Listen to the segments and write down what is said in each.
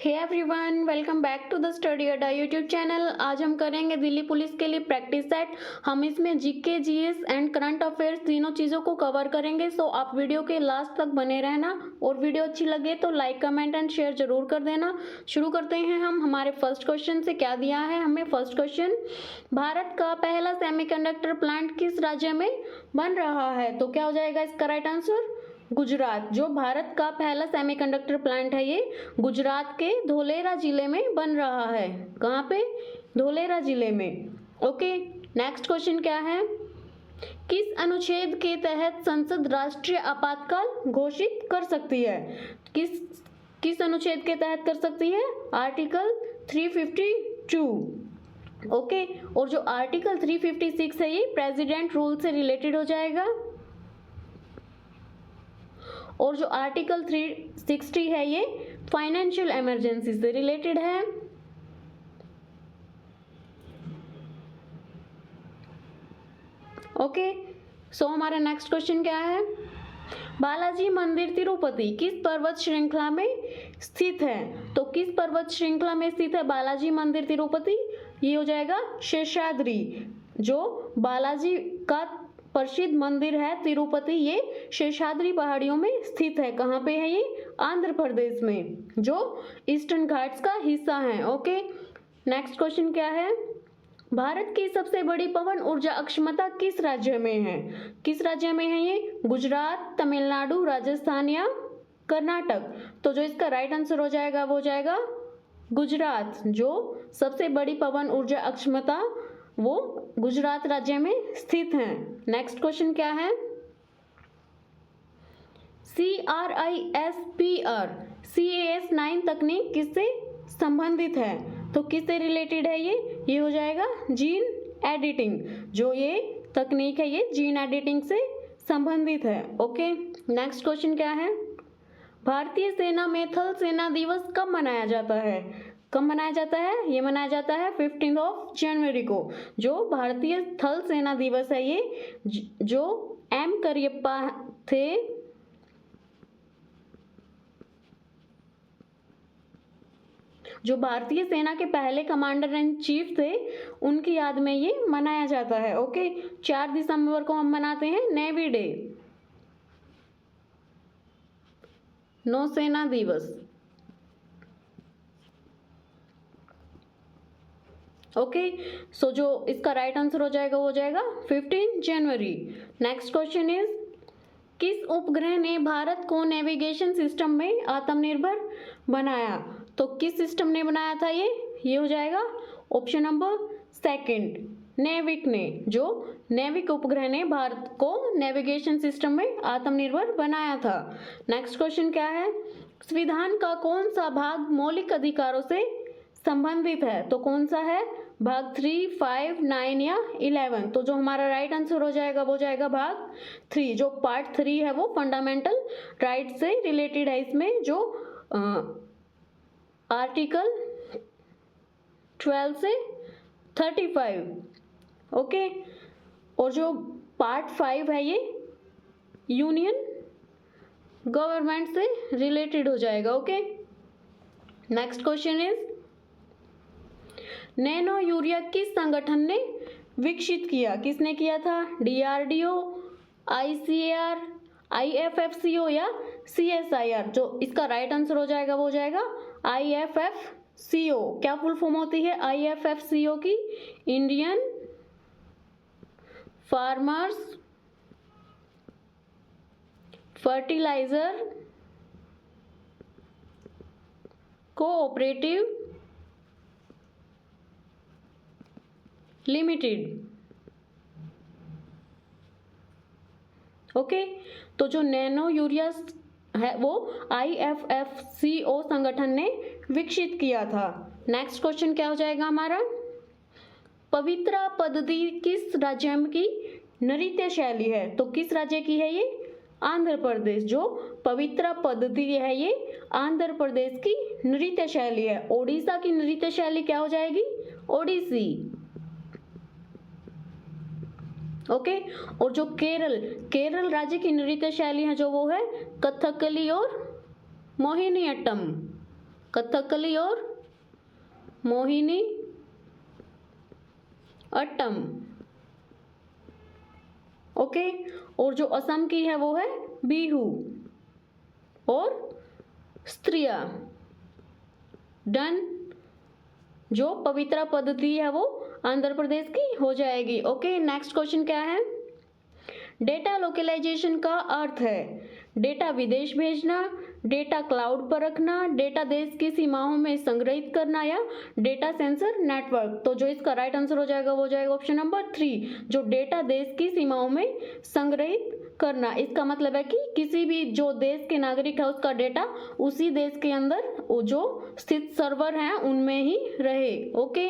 Hey everyone, welcome back to the study Adda YouTube channel. आज हम करेंगे दिल्ली पुलिस के लिए प्रैक्टिस सेट। हम इसमें GK, GS and current affairs तीनों चीज़ों को कवर करेंगे। सो आप वीडियो के लास्ट तक बने रहना और वीडियो अच्छी लगे तो लाइक, कमेंट एंड शेयर जरूर कर देना। शुरू करते हैं हम हमारे फर्स्ट क्वेश्चन से। क्या दिया है हमें फर्स्ट क्वेश्चन, भारत का पहला सेमीकंडक्टर प्लांट किस राज्य में बन रहा है? तो क्या हो जाएगा इसका राइट आंसर? गुजरात। जो भारत का पहला सेमीकंडक्टर प्लांट है ये गुजरात के धोलेरा जिले में बन रहा है। कहाँ पे? धोलेरा जिले में। ओके, नेक्स्ट क्वेश्चन क्या है, किस अनुच्छेद के तहत संसद राष्ट्रीय आपातकाल घोषित कर सकती है? किस अनुच्छेद के तहत कर सकती है? आर्टिकल 352। ओके, और जो आर्टिकल 356 है ये प्रेसिडेंट रूल से रिलेटेड हो जाएगा, और जो आर्टिकल 360 है ये फाइनेंशियल इमरजेंसी से रिलेटेड है। ओके, सो हमारा नेक्स्ट क्वेश्चन क्या है, बालाजी मंदिर तिरुपति किस पर्वत श्रृंखला में स्थित है? तो किस पर्वत श्रृंखला में स्थित है बालाजी मंदिर तिरुपति? ये हो जाएगा शेषाद्री। जो बालाजी का प्रसिद्ध मंदिर है तिरुपति, ये शेषाद्री पहाड़ियों में स्थित है। कहाँ पे है ये? आंध्र प्रदेश में, जो ईस्टर्न घाट्स का हिस्सा है। ओके, नेक्स्ट क्वेश्चन क्या है, भारत की सबसे बड़ी पवन ऊर्जा अक्षमता किस राज्य में है? किस राज्य में है ये? गुजरात, तमिलनाडु, राजस्थान या कर्नाटक? तो जो इसका राइट आंसर हो जाएगा वो हो जाएगा गुजरात। जो सबसे बड़ी पवन ऊर्जा अक्षमता वो गुजरात राज्य में स्थित है। नेक्स्ट क्वेश्चन क्या है, CRISPR CAS9 तकनीक किससे संबंधित है? तो किससे रिलेटेड है ये हो जाएगा जीन एडिटिंग। जो ये तकनीक है ये जीन एडिटिंग से संबंधित है। ओके, नेक्स्ट क्वेश्चन क्या है, भारतीय सेना में थल सेना दिवस कब मनाया जाता है? कब मनाया जाता है? ये मनाया जाता है 15 जनवरी को। जो भारतीय थल सेना दिवस है ये जो एम करियप्पा थे, जो भारतीय सेना के पहले कमांडर इन चीफ थे, उनकी याद में ये मनाया जाता है। ओके, 4 दिसंबर को हम मनाते हैं नेवी डे, नौसेना दिवस। ओके, सो जो इसका राइट आंसर हो जाएगा वो हो जाएगा 15 जनवरी। नेक्स्ट क्वेश्चन इज, किस उपग्रह ने भारत को नेविगेशन सिस्टम में आत्मनिर्भर बनाया? तो किस सिस्टम ने बनाया था ये हो जाएगा ऑप्शन नंबर सेकंड, नेविक ने। जो नेविक उपग्रह ने भारत को नेविगेशन सिस्टम में आत्मनिर्भर बनाया था। नेक्स्ट क्वेश्चन क्या है, संविधान का कौन सा भाग मौलिक अधिकारों से संबंधित है? तो कौन सा है? भाग 3, 5, 9 या 11? तो जो हमारा राइट आंसर हो जाएगा वो जाएगा भाग 3। जो पार्ट 3 है वो फंडामेंटल राइट से रिलेटेड है। इसमें जो आर्टिकल 12 से 35। ओके, और जो पार्ट 5 है ये यूनियन गवर्नमेंट से रिलेटेड हो जाएगा। Okay, next question is, nano urea किस संगठन ने विकसित किया? किसने किया था? DRDO, ICAR, IFFCO या CSIR? जो इसका राइट आंसर हो जाएगा वो हो जाएगा IFFCO। क्या फुल फॉर्म होती है IFFCO की? Indian farmers fertiliser cooperative limited. Okay, तो जो नैनो यूरिया है वो IFFCO संगठन ने विकसित किया था। नेक्स्ट क्वेश्चन क्या हो जाएगा हमारा, पवित्रा पद्धति किस राज्य की नृत्य शैली है? तो किस राज्य की है ये? आंध्र प्रदेश। जो पवित्रा पद्धति है ये आंध्र प्रदेश की नृत्य शैली है। ओडिशा की नृत्य शैली क्या हो जाएगी? ओडिसी। ओके, और जो केरल राज्य की नृत्य शैली है जो वो है कथकली और मोहिनीअट्टम। कथकली और मोहिनी अट्टम। ओके, और जो असम की है वो है बिहू और स्त्रिया। डन। जो पवित्रा पद्धति है वो आंध्र प्रदेश की हो जाएगी। ओके, नेक्स्ट क्वेश्चन क्या है? डेटा लोकलाइजेशन का अर्थ है डेटा विदेश भेजना, डेटा क्लाउड पर रखना, डेटा देश की सीमाओं में संग्रहित करना या डेटा सेंसर नेटवर्क। तो जो इसका राइट आंसर हो जाएगा वो हो जाएगा ऑप्शन नंबर 3, जो डेटा देश की सीमाओं में संग्रहित करना। इसका मतलब है कि किसी भी जो देश के नागरिक है उसका डेटा उसी देश के अंदर जो स्थित सर्वर हैं उनमें ही रहे। ओके,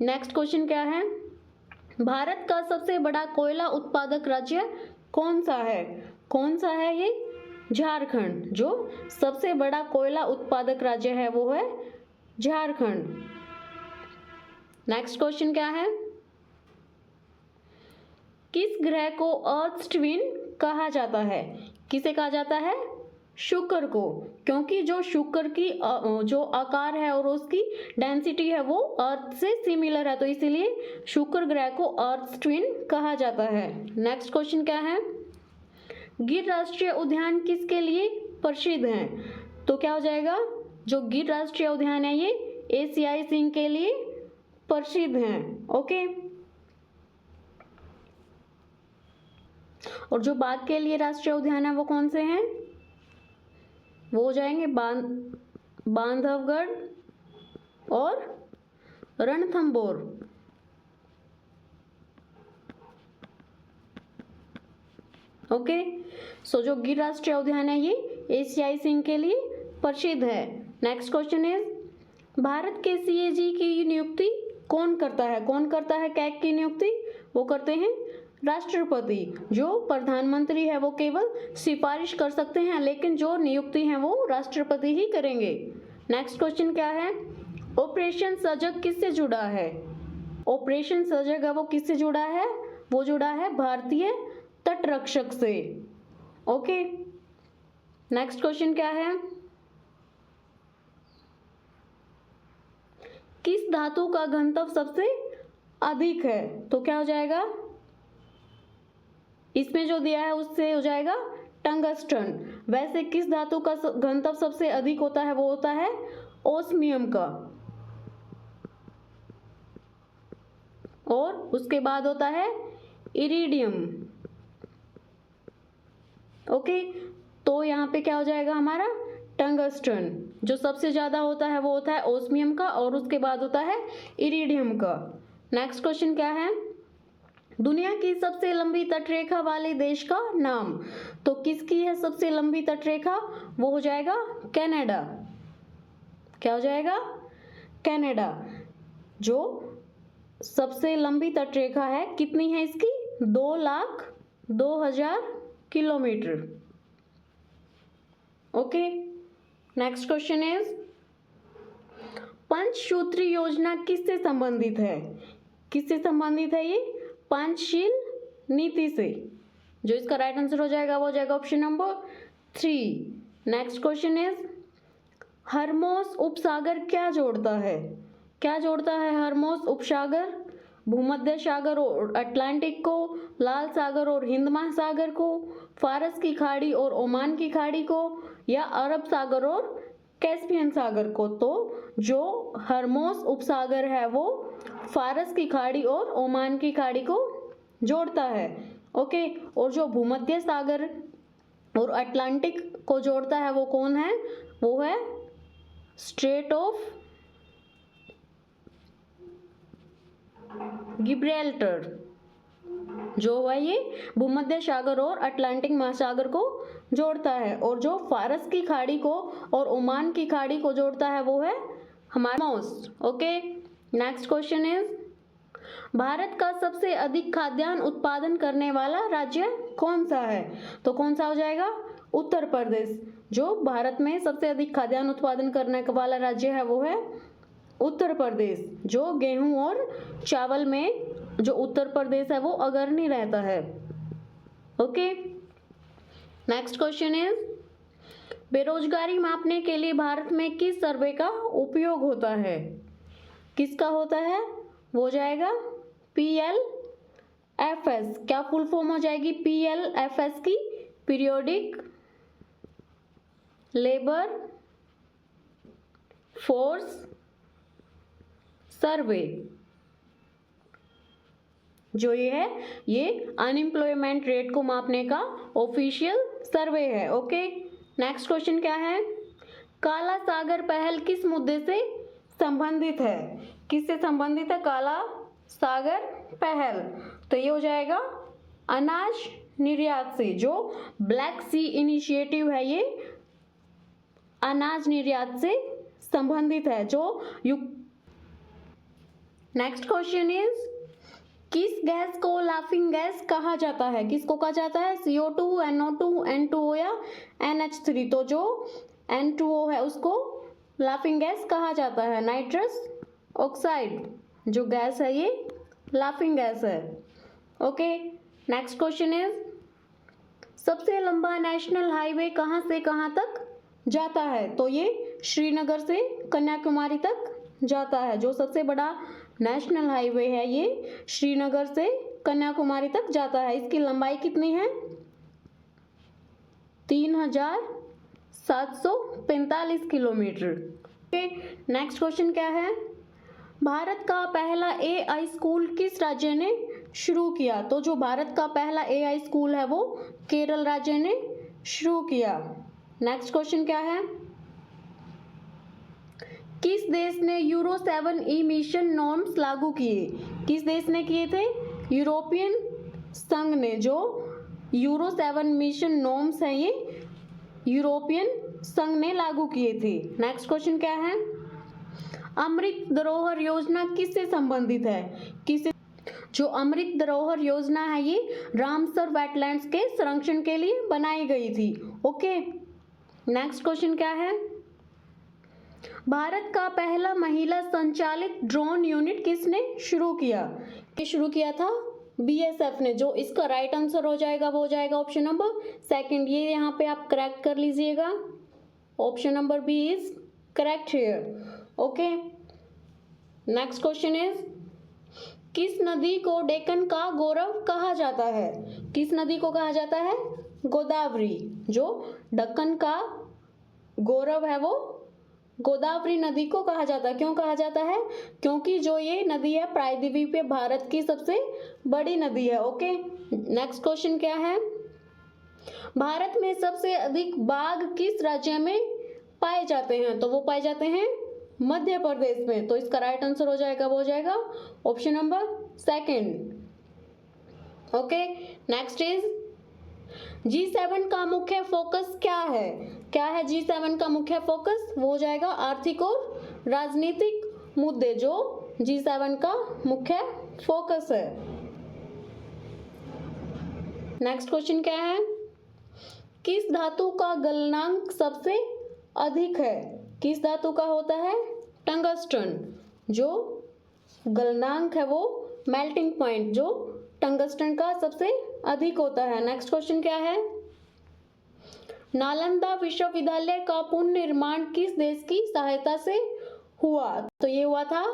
नेक्स्ट क्वेश्चन क्या है? भारत का सबसे बड़ा कोयला उत्पादक राज्य कौन सा है? कौन सा है ये? झारखंड। जो सबसे बड़ा कोयला उत्पादक राज्य है वो है झारखंड। नेक्स्ट क्वेश्चन क्या है? किस ग्रह को अर्थ ट्विन कहा जाता है? किसे कहा जाता है? शुक्र को, क्योंकि जो शुक्र की जो आकार है और उसकी डेंसिटी है वो अर्थ से सिमिलर है, तो इसीलिए शुक्र ग्रह को अर्थ ट्विन कहा जाता है। नेक्स्ट क्वेश्चन क्या है? गिर राष्ट्रीय उद्यान किसके लिए प्रसिद्ध है? तो क्या हो जाएगा? जो गिर राष्ट्रीय उद्यान है ये एशियाई सिंह के लिए प्रसिद्ध हैं। ओके, और जो बाघ के लिए राष्ट्रीय उद्यान है वो कौन से हैं? वो हो जाएंगे बांधवगढ़ और रणथंभौर। ओके, सो जो गिर राष्ट्रीय उद्यान है ये एशियाई सिंह के लिए प्रसिद्ध है। नेक्स्ट क्वेश्चन इज, भारत के सीएजी की नियुक्ति कौन करता है? कौन करता है कैग की नियुक्ति? वो करते हैं राष्ट्रपति। जो प्रधानमंत्री है वो केवल सिफारिश कर सकते हैं, लेकिन जो नियुक्ति है वो राष्ट्रपति ही करेंगे। नेक्स्ट क्वेश्चन क्या है? ऑपरेशन सजग किससे जुड़ा है? ऑपरेशन सजग है वो किससे जुड़ा है? वो जुड़ा है भारतीय तटरक्षक से। ओके, नेक्स्ट क्वेश्चन क्या है? किस धातु का घनत्व सबसे अधिक है? तो क्या हो जाएगा? इसमें जो दिया है उससे हो जाएगा टंगस्टन। वैसे किस धातु का घनत्व सबसे अधिक होता है? वो होता है ओस्मियम का, और उसके बाद होता है इरिडियम। ओके, तो यहाँ पे क्या हो जाएगा हमारा? टंगस्टन। जो सबसे ज्यादा होता है वो होता है ओस्मियम का, और उसके बाद होता है इरिडियम का। नेक्स्ट क्वेश्चन क्या है? दुनिया की सबसे लंबी तटरेखा वाले देश का नाम। तो किसकी है सबसे लंबी तटरेखा? वो हो जाएगा कनाडा। क्या हो जाएगा? कनाडा। जो सबसे लंबी तटरेखा है कितनी है इसकी? 2,02,000 kilometre. Okay, next question is, पंचसूत्री योजना किससे संबंधित है? किससे संबंधित है ये? पंचशील नीति से। जो इसका राइट आंसर हो जाएगा वो हो जाएगा option number 3। Next question is, Hormuz उपसागर क्या जोड़ता है? क्या जोड़ता है हरमोस उपसागर? भूमध्य सागर और अटलांटिक को, लाल सागर और हिंद महासागर को, फारस की खाड़ी और ओमान की खाड़ी को, या अरब सागर और कैस्पियन सागर को? तो जो हरमोस उपसागर है वो फारस की खाड़ी और ओमान की खाड़ी को जोड़ता है। ओके, और जो भूमध्य सागर और अटलांटिक को जोड़ता है वो कौन है? वो है स्ट्रेट ऑफ गिब्राल्टर। जो है ये भूमध्य सागर और अटलांटिक महासागर को जोड़ता है, और जो फारस की खाड़ी को और ओमान की खाड़ी को जोड़ता है वो है हमारा Hormuz. Okay, next question is, Bharat का सबसे अधिक खाद्यान्न उत्पादन करने वाला राज्य कौन सा है? तो कौन सा हो जाएगा? उत्तर प्रदेश। जो भारत में सबसे अधिक खाद्यान्न उत्पादन करने वाला राज्य है वो है उत्तर प्रदेश। जो गेहूं और चावल में जो उत्तर प्रदेश है वो अग्रणी रहता है। ओके, नेक्स्ट क्वेश्चन इज, बेरोजगारी मापने के लिए भारत में किस सर्वे का उपयोग होता है? किसका होता है? वो हो जाएगा PLFS। क्या फुल फॉर्म हो जाएगी PLFS की? Periodic labour force survey. जो ये है, ये अनएम्प्लॉयमेंट रेट को मापने का ऑफिशियल सर्वे है। ओके, नेक्स्ट क्वेश्चन क्या है? काला सागर पहल किस मुद्दे से संबंधित है? किससे संबंधित है काला सागर पहल? तो ये हो जाएगा अनाज निर्यात से। जो ब्लैक सी इनिशिएटिव है, ये अनाज निर्यात से संबंधित है। नेक्स्ट क्वेश्चन इज, किस गैस को लाफिंग गैस कहा जाता है? किसको कहा जाता है? CO2, NO2, N2O या NH3? तो जो N2O है उसको लाफिंग गैस कहा जाता है। नाइट्रस ऑक्साइड जो गैस है, ये लाफिंग गैस है। ओके, नेक्स्ट क्वेश्चन इज, सबसे लंबा नेशनल हाईवे कहाँ से कहाँ तक जाता है? तो ये श्रीनगर से कन्याकुमारी तक जाता है। जो सबसे बड़ा नेशनल हाईवे है, ये श्रीनगर से कन्याकुमारी तक जाता है। इसकी लंबाई कितनी है? 3745 किलोमीटर। ओके, नेक्स्ट क्वेश्चन क्या है? भारत का पहला AI स्कूल किस राज्य ने शुरू किया? तो जो भारत का पहला AI स्कूल है वो केरल राज्य ने शुरू किया। नेक्स्ट क्वेश्चन क्या है? किस देश ने यूरो 7 इमिशन नॉर्म्स लागू किए? किस देश ने किए थे? यूरोपियन संघ ने। जो यूरो 7 मिशन नॉर्म्स हैं, ये यूरोपियन संघ ने लागू किए थे। नेक्स्ट क्वेश्चन क्या है? अमृत धरोहर योजना किससे संबंधित है? किससे? जो अमृत धरोहर योजना है, ये रामसर वेटलैंड्स के संरक्षण के लिए बनाई गई थी। ओके, नेक्स्ट क्वेश्चन क्या है? भारत का पहला महिला संचालित ड्रोन यूनिट किसने शुरू किया? शुरू किया था BSF ने। जो इसका राइट आंसर हो जाएगा वो हो जाएगा ऑप्शन नंबर सेकंड। ये यहाँ पे आप करेक्ट कर लीजिएगा। Option number B is correct here. Okay, next question is, किस नदी को डेक्कन का गौरव कहा जाता है? किस नदी को कहा जाता है? गोदावरी। जो दक्कन का गौरव है वो गोदावरी नदी को कहा जाता है। क्यों कहा जाता है? क्योंकि जो ये नदी है प्रायद्वीप पे भारत की सबसे बड़ी नदी है। ओके, नेक्स्ट क्वेश्चन क्या है? भारत में सबसे अधिक बाघ किस राज्य में पाए जाते हैं? तो वो पाए जाते हैं मध्य प्रदेश में। तो इसका राइट आंसर हो जाएगा वो हो जाएगा option number second. Okay, next is, G7 का मुख्य फोकस क्या है? क्या है G7 का मुख्य फोकस? वो हो जाएगा आर्थिक और राजनीतिक मुद्दे। जो G7 का मुख्य फोकस है। नेक्स्ट क्वेश्चन क्या है? किस धातु का गलनांक सबसे अधिक है? किस धातु का होता है? टंगस्टन। जो गलनांक है वो मेल्टिंग पॉइंट जो टंगस्टन का सबसे अधिक होता है। नेक्स्ट क्वेश्चन क्या है? नालंदा विश्वविद्यालय का पुनर्निर्माण किस देश की सहायता से हुआ? तो ये हुआ था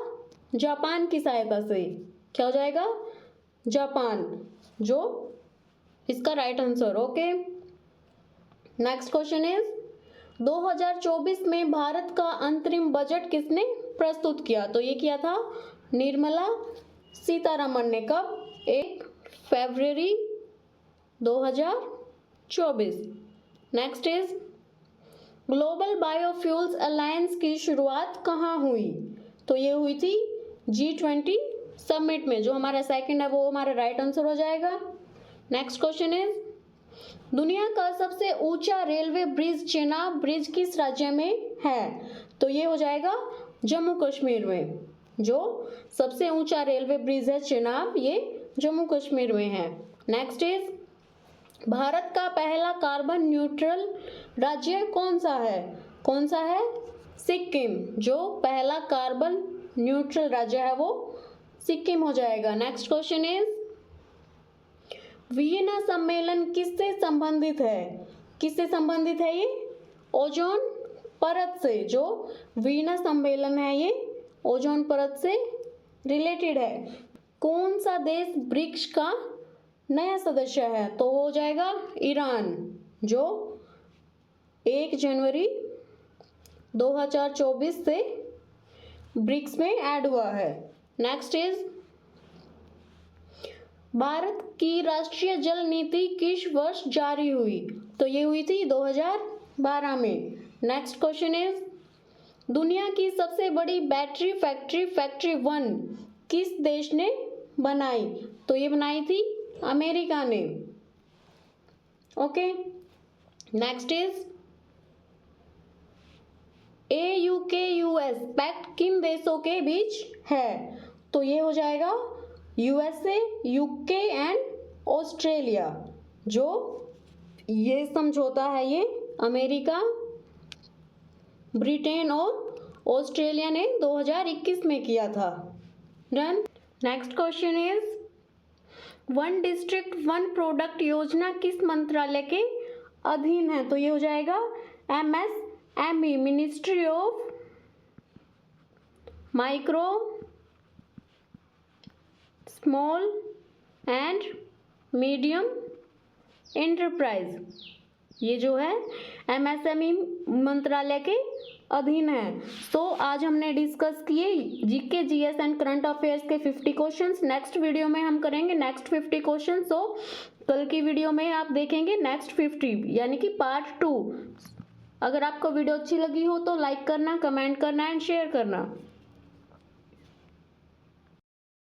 जापान की सहायता से। क्या हो जाएगा? जापान। जो इसका right answer. Okay, next question is, 2024 में भारत का अंतरिम बजट किसने प्रस्तुत किया? तो ये किया था निर्मला सीतारमण ने। कब? 1 फरवरी 2024। Next is, global biofuels alliance की शुरुआत कहाँ हुई? तो ये हुई थी G20 समिट में। जो हमारा सेकंड है वो हमारा राइट आंसर हो जाएगा। नेक्स्ट क्वेश्चन इज, दुनिया का सबसे ऊंचा रेलवे ब्रिज चेनाब ब्रिज किस राज्य में है? तो ये हो जाएगा जम्मू कश्मीर में। जो सबसे ऊंचा रेलवे ब्रिज है चेनाब, ये जम्मू कश्मीर में है। नेक्स्ट इज, भारत का पहला कार्बन न्यूट्रल राज्य कौन सा है? कौन सा है? सिक्किम। जो पहला कार्बन न्यूट्रल राज्य है वो सिक्किम हो जाएगा। नेक्स्ट क्वेश्चन इज, वियना सम्मेलन किससे संबंधित है? किससे संबंधित है ये? ओजोन परत से, जो वीनस सम्मेलन है ये ओजोन परत से रिलेटेड है। कौन सा देश ब्रिक्स का नया सदस्य है? तो वो हो जाएगा ईरान, जो 1 जनवरी 2024 से ब्रिक्स में ऐड हुआ है। नेक्स्ट इज, भारत की राष्ट्रीय जल नीति किस वर्ष जारी हुई? तो ये हुई थी 2012 में। नेक्स्ट क्वेश्चन इज, दुनिया की सबसे बड़ी बैटरी फैक्ट्री 1 किस देश ने बनाई? तो ये बनाई थी अमेरिका ने। Okay, next is, AUKUS pact किन देशों के बीच है? तो ये हो जाएगा USA, UK एंड ऑस्ट्रेलिया। जो ये समझौता है ये अमेरिका, ब्रिटेन और ऑस्ट्रेलिया ने 2021 में किया था। Done. Next question is, one district one product योजना किस मंत्रालय के अधीन है? तो ये हो जाएगा MSME, ministry of micro small and medium enterprise. ये जो है MSME मंत्रालय के अधीन है। तो आज हमने डिस्कस किए GK, GS and current affairs के 50 क्वेश्चंस। नेक्स्ट वीडियो में हम करेंगे नेक्स्ट 50 क्वेश्चन। तो कल की वीडियो में आप देखेंगे नेक्स्ट 50 यानी कि पार्ट 2। अगर आपको वीडियो अच्छी लगी हो तो लाइक करना, कमेंट करना एंड शेयर करना।